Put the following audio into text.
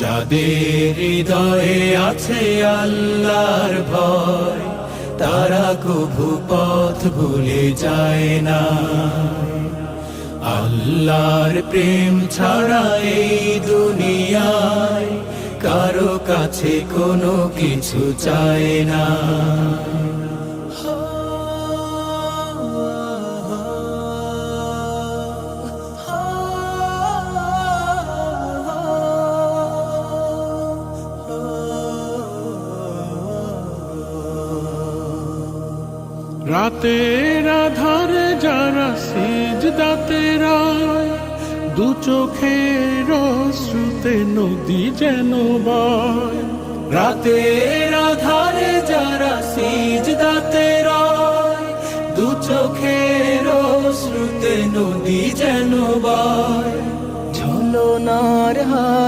যাদের হৃদয়ে আছে আল্লাহর ভয়, তারা কভু পথ ভুলে যায় না। আল্লাহর প্রেম ছাড়া এই দুনিয়ায় কারো কাছে কোনো কিছু চায় না। রাতের আধারে যারা সিজদাতে রয়, দু চোখের অশ্রুতে নদী যেন বয়। রাতের আধারে যারা সিজদাতে রয়, দু চোখের অশ্রুতে নদী যেন বয়। ঝলনার হাত